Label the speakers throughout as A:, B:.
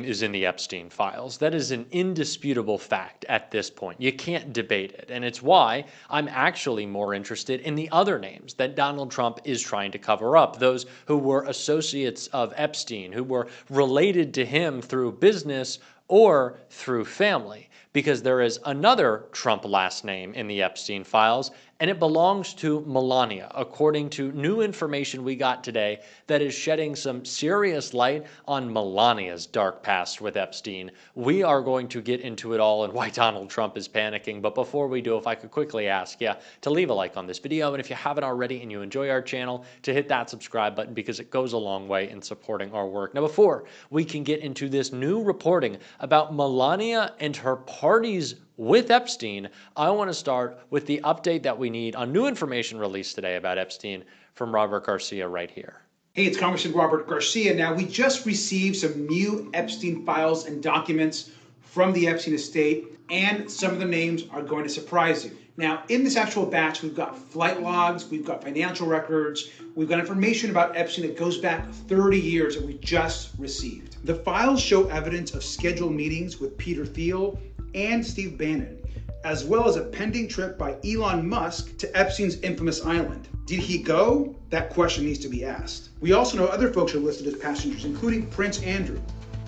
A: is in the Epstein files. That is an indisputable fact at this point. You can't debate it. And it's why I'm actually more interested in the other names that Donald Trump is trying to cover up, those who were associates of Epstein, who were related to him through business or through family, because there is another Trump last name in the Epstein files, and it belongs to Melania, according to new information we got today that is shedding some serious light on Melania's dark past with Epstein. We are going to get into it all and why Donald Trump is panicking, but before we do, if I could quickly ask you to leave a like on this video, and if you haven't already and you enjoy our channel, to hit that subscribe button because it goes a long way in supporting our work. Now, before we can get into this new reporting about Melania and her parties with Epstein, I want to start with the update that we need on new information released today about Epstein from Robert Garcia right here.
B: Hey, it's Congressman Robert Garcia. Now, we just received some new Epstein files and documents from the Epstein estate, and some of the names are going to surprise you. Now, in this actual batch, we've got flight logs, we've got financial records, we've got information about Epstein that goes back 30 years that we just received. The files show evidence of scheduled meetings with Peter Thiel and Steve Bannon, as well as a pending trip by Elon Musk to Epstein's infamous island. Did he go? That question needs to be asked. We also know other folks are listed as passengers, including Prince Andrew.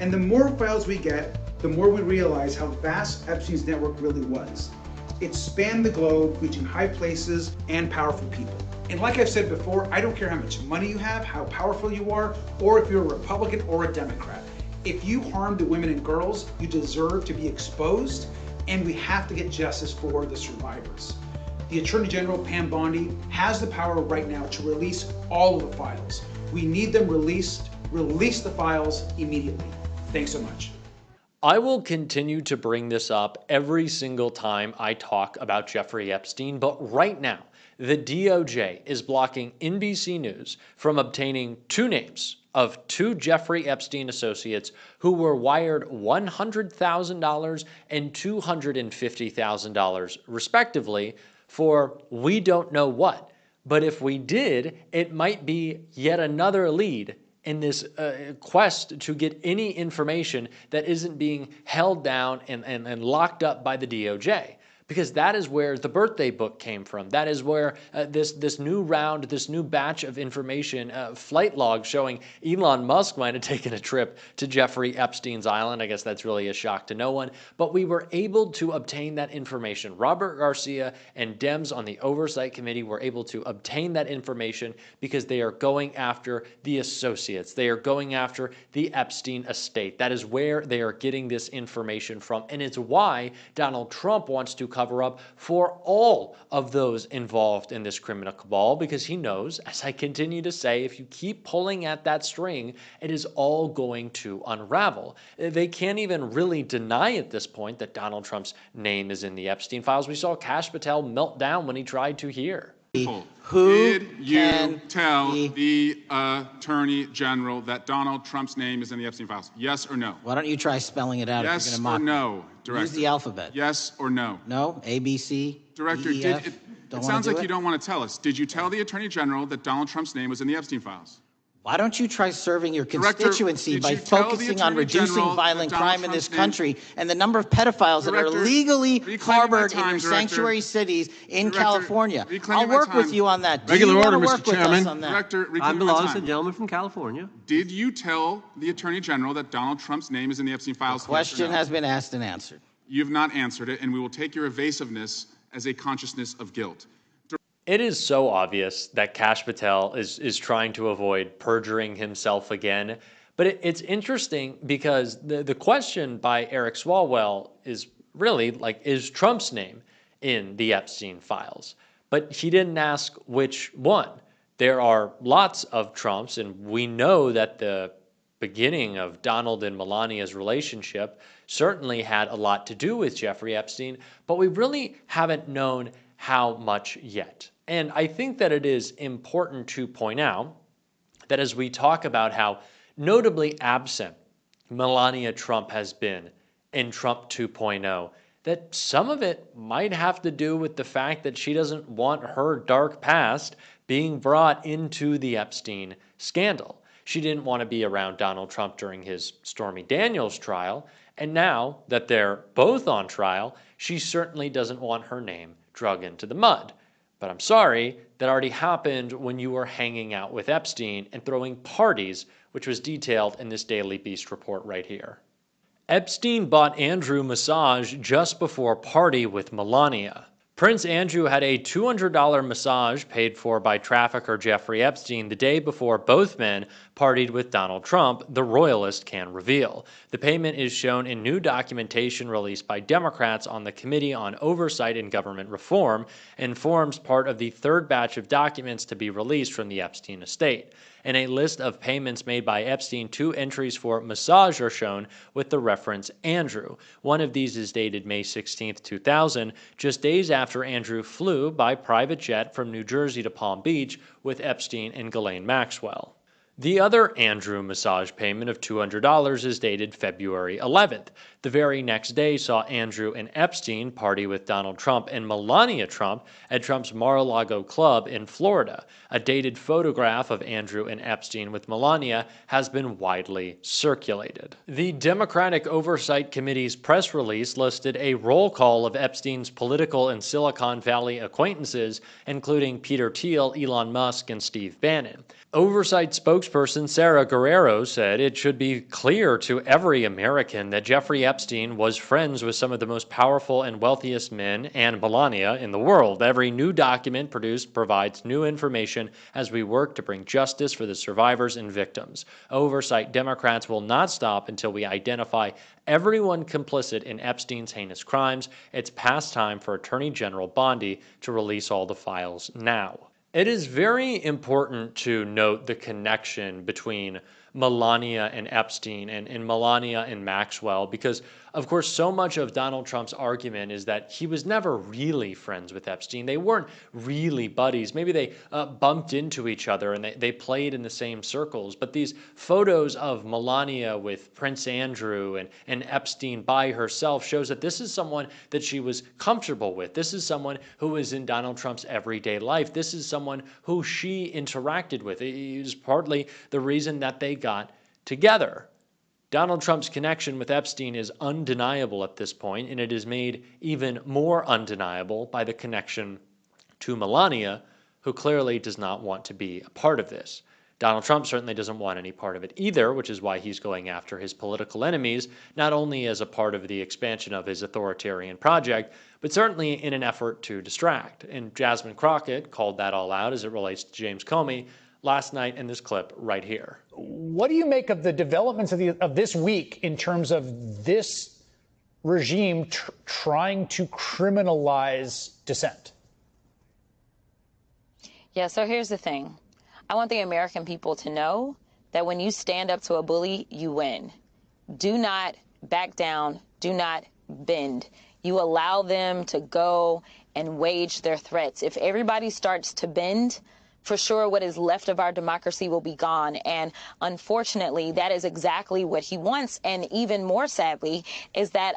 B: And the more files we get, the more we realize how vast Epstein's network really was. It spanned the globe, reaching high places and powerful people. And like I've said before, I don't care how much money you have, how powerful you are, or if you're a Republican or a Democrat. If you harm the women and girls, you deserve to be exposed, and we have to get justice for the survivors. The Attorney General, Pam Bondi, has the power right now to release all of the files. We need them released. Release the files immediately. Thanks so much.
A: I will continue to bring this up every single time I talk about Jeffrey Epstein, but right now, the DOJ is blocking NBC News from obtaining two names of two Jeffrey Epstein associates who were wired $100,000 and $250,000 respectively for we don't know what. But if we did, it might be yet another lead in this quest to get any information that isn't being held down and locked up by the DOJ. Because that is where the birthday book came from. That is where this new round, this new batch of information, flight logs showing Elon Musk might have taken a trip to Jeffrey Epstein's island. I guess that's really a shock to no one. But we were able to obtain that information. Robert Garcia and Dems on the Oversight Committee were able to obtain that information because they are going after the associates. They are going after the Epstein estate. That is where they are getting this information from. And it's why Donald Trump wants to cover up for all of those involved in this criminal cabal, because he knows, as I continue to say, if you keep pulling at that string, it is all going to unravel. They can't even really deny at this point that Donald Trump's name is in the Epstein files. We saw Kash Patel melt down when he tried to hear.
C: Who did you tell the Attorney General that Donald Trump's name is in the Epstein files? Yes or no?
D: Why don't you try spelling it out?
C: Yes
D: if you're gonna mock
C: or no, Director?
D: Use the alphabet.
C: Yes or no?
D: No? A, B, C,
C: Director,
D: D, E, F?
C: it
D: Don't
C: sounds
D: wanna
C: like
D: do
C: you don't want to tell us. Did you tell the Attorney General that Donald Trump's name was in the Epstein files?
D: Why don't you try serving your
C: Director,
D: constituency
C: did
D: by
C: you tell the
D: focusing on
C: Attorney
D: reducing
C: General
D: violent
C: that Donald
D: crime in this
C: Trump's
D: country and the number of pedophiles that are
C: Director,
D: legally
C: reclaiming
D: harbored
C: my time,
D: in your
C: Director.
D: sanctuary cities in
C: Director,
D: California?
C: reclaiming
D: I'll
C: my
D: work with
C: time.
D: you on that. Do
E: Regular
D: you
E: order,
D: wanna
E: Mr.
D: work with
E: Chairman.
D: us on that?
C: Director,
E: I
C: reclaiming my
E: belong to the
C: time.
E: gentleman from California.
C: Did you tell the Attorney General that Donald Trump's name is in the Epstein files?
D: Question
C: Yes or no?
D: has been asked and answered.
C: You've not answered it, and we will take your evasiveness as a consciousness of guilt.
A: It is so obvious that Kash Patel is trying to avoid perjuring himself again. But it's interesting because the question by Eric Swalwell is really like, is Trump's name in the Epstein files? But he didn't ask which one. There are lots of Trumps, and we know that the beginning of Donald and Melania's relationship certainly had a lot to do with Jeffrey Epstein, but we really haven't known how much yet. And I think that it is important to point out that as we talk about how notably absent Melania Trump has been in Trump 2.0, that some of it might have to do with the fact that she doesn't want her dark past being brought into the Epstein scandal. She didn't want to be around Donald Trump during his Stormy Daniels trial, and now that they're both on trial, she certainly doesn't want her name drug into the mud. But I'm sorry, that already happened when you were hanging out with Epstein and throwing parties, which was detailed in this Daily Beast report right here. Epstein bought Andrew massage just before party with Melania. Prince Andrew had a $200 massage paid for by trafficker Jeffrey Epstein the day before both men partied with Donald Trump, the royalist can reveal. The payment is shown in new documentation released by Democrats on the Committee on Oversight and Government Reform and forms part of the third batch of documents to be released from the Epstein estate. In a list of payments made by Epstein, 2 entries for massage are shown with the reference Andrew. One of these is dated May 16, 2000, just days after Andrew flew by private jet from New Jersey to Palm Beach with Epstein and Ghislaine Maxwell. The other Andrew massage payment of $200 is dated February 11th. The very next day saw Andrew and Epstein party with Donald Trump and Melania Trump at Trump's Mar-a-Lago club in Florida. A dated photograph of Andrew and Epstein with Melania has been widely circulated. The Democratic Oversight Committee's press release listed a roll call of Epstein's political and Silicon Valley acquaintances, including Peter Thiel, Elon Musk, and Steve Bannon. Oversight spokesperson Sarah Guerrero said it should be clear to every American that Jeffrey Epstein was friends with some of the most powerful and wealthiest men and Melania in the world. Every new document produced provides new information as we work to bring justice for the survivors and victims. Oversight Democrats will not stop until we identify everyone complicit in Epstein's heinous crimes. It's past time for Attorney General Bondi to release all the files now. It is very important to note the connection between Melania and Epstein and Melania and Maxwell because, of course, so much of Donald Trump's argument is that he was never really friends with Epstein. They weren't really buddies. Maybe they bumped into each other and they played in the same circles. But these photos of Melania with Prince Andrew and Epstein by herself shows that this is someone that she was comfortable with. This is someone who was in Donald Trump's everyday life. This is someone who she interacted with. It was partly the reason that they got together. Donald Trump's connection with Epstein is undeniable at this point, and it is made even more undeniable by the connection to Melania, who clearly does not want to be a part of this. Donald Trump certainly doesn't want any part of it either, which is why he's going after his political enemies, not only as a part of the expansion of his authoritarian project, but certainly in an effort to distract. And Jasmine Crockett called that all out as it relates to James Comey last night in this clip right here.
E: What do you make of the developments of this week in terms of this regime trying to criminalize dissent?
F: Yeah, so here's the thing. I want the American people to know that when you stand up to a bully, you win. Do not back down. Do not bend. You allow them to go and wage their threats. If everybody starts to bend, for sure what is left of our democracy will be gone. And unfortunately, that is exactly what he wants. And even more sadly is that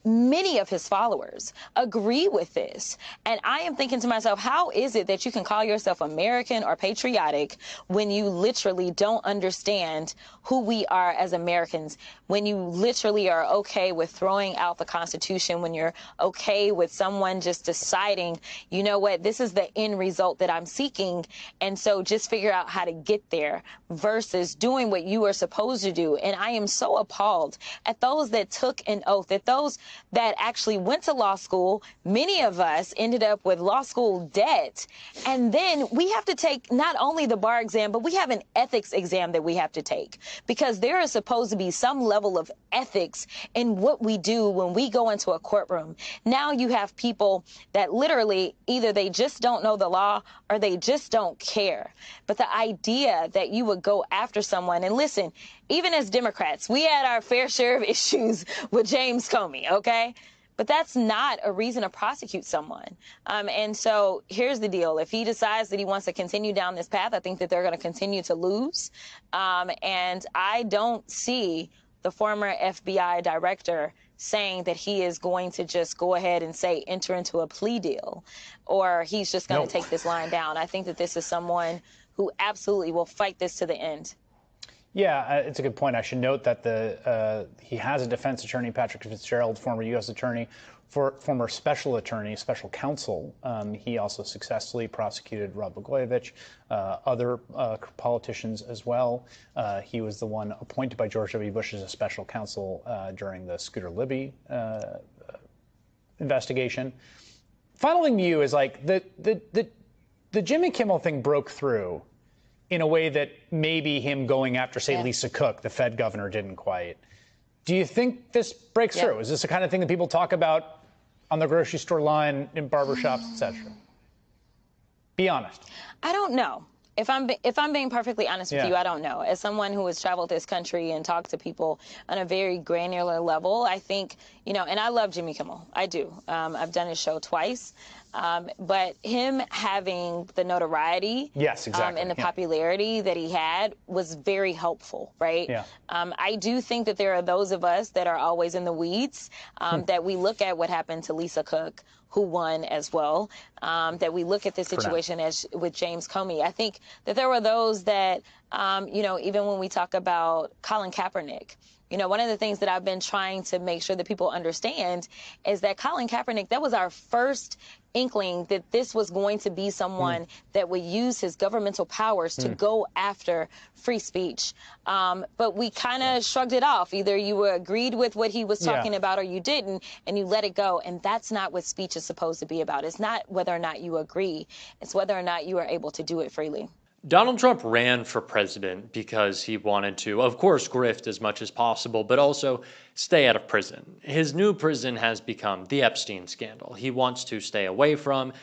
F: many of his followers agree with this. And I am thinking to myself, how is it that you can call yourself American or patriotic when you literally don't understand who we are as Americans, when you literally are okay with throwing out the Constitution, when you're okay with someone just deciding, you know what, this is the end result that I'm seeking, and so just figure out how to get there versus doing what you are supposed to do. And I am so appalled at those that took an oath, at those that actually went to law school. Many of us ended up with law school debt. And then we have to take not only the bar exam, but we have an ethics exam that we have to take, because there is supposed to be some level of ethics in what we do when we go into a courtroom. Now you have people that literally either they just don't know the law or they just don't care. But the idea that you would go after someone, and listen, even as Democrats, we had our fair share of issues with James Comey, okay? But that's not a reason to prosecute someone. And so here's the deal. If he decides that he wants to continue down this path, I think that they're going to continue to lose. And I don't see the former FBI director saying that he is going to just go ahead and say enter into a plea deal, or he's just going to take this line down. I think that this is someone who absolutely will fight this to the end.
E: Yeah, it's a good point. I should note that he has a defense attorney, Patrick Fitzgerald, former U.S. attorney, former special attorney, special counsel. He also successfully prosecuted Rod Blagojevich, other politicians as well. He was the one appointed by George W. Bush as a special counsel during the Scooter Libby investigation. Final thing to you is like the Jimmy Kimmel thing broke through in a way that maybe him going after, say, Lisa Cook, the Fed governor, didn't quite. Do you think this breaks through? Is this the kind of thing that people talk about on the grocery store line, in barbershops, et cetera? Be honest.
F: I don't know. If I'm being perfectly honest with you, I don't know. As someone who has traveled this country and talked to people on a very granular level, I think, and I love Jimmy Kimmel. I do. I've done his show twice. But him having the notoriety and the popularity that he had was very helpful, right? Yeah. I do think that there are those of us that are always in the weeds, that we look at what happened to Lisa Cook, who won as well, that we look at this situation as with James Comey. I think that there were those that, even when we talk about Colin Kaepernick, one of the things that I've been trying to make sure that people understand is that Colin Kaepernick, that was our first inkling that this was going to be someone that would use his governmental powers to go after free speech. But we kind of shrugged it off. Either you agreed with what he was talking about or you didn't, and you let it go. And that's not what speech is supposed to be about. It's not whether or not you agree. It's whether or not you are able to do it freely.
A: Donald Trump ran for president because he wanted to, of course, grift as much as possible, but also stay out of prison. His new prison has become the Epstein scandal. He wants to stay away from,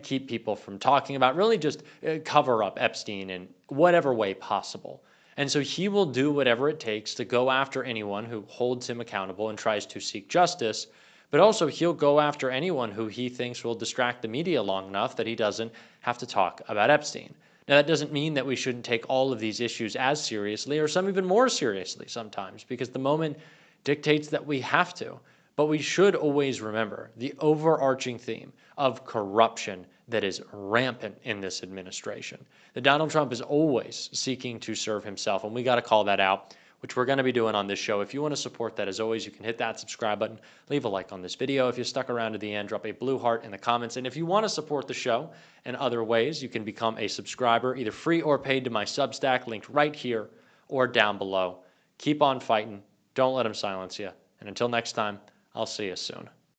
A: keep people from talking about, really just cover up Epstein in whatever way possible. And so he will do whatever it takes to go after anyone who holds him accountable and tries to seek justice, but also he'll go after anyone who he thinks will distract the media long enough that he doesn't have to talk about Epstein. Now, that doesn't mean that we shouldn't take all of these issues as seriously, or some even more seriously sometimes, because the moment dictates that we have to. But we should always remember the overarching theme of corruption that is rampant in this administration. That Donald Trump is always seeking to serve himself, and we got to call that out, which we're going to be doing on this show. If you want to support that, as always, you can hit that subscribe button, leave a like on this video. If you stuck around to the end, drop a blue heart in the comments. And if you want to support the show in other ways, you can become a subscriber, either free or paid, to my Substack, linked right here or down below. Keep on fighting. Don't let them silence you. And until next time, I'll see you soon.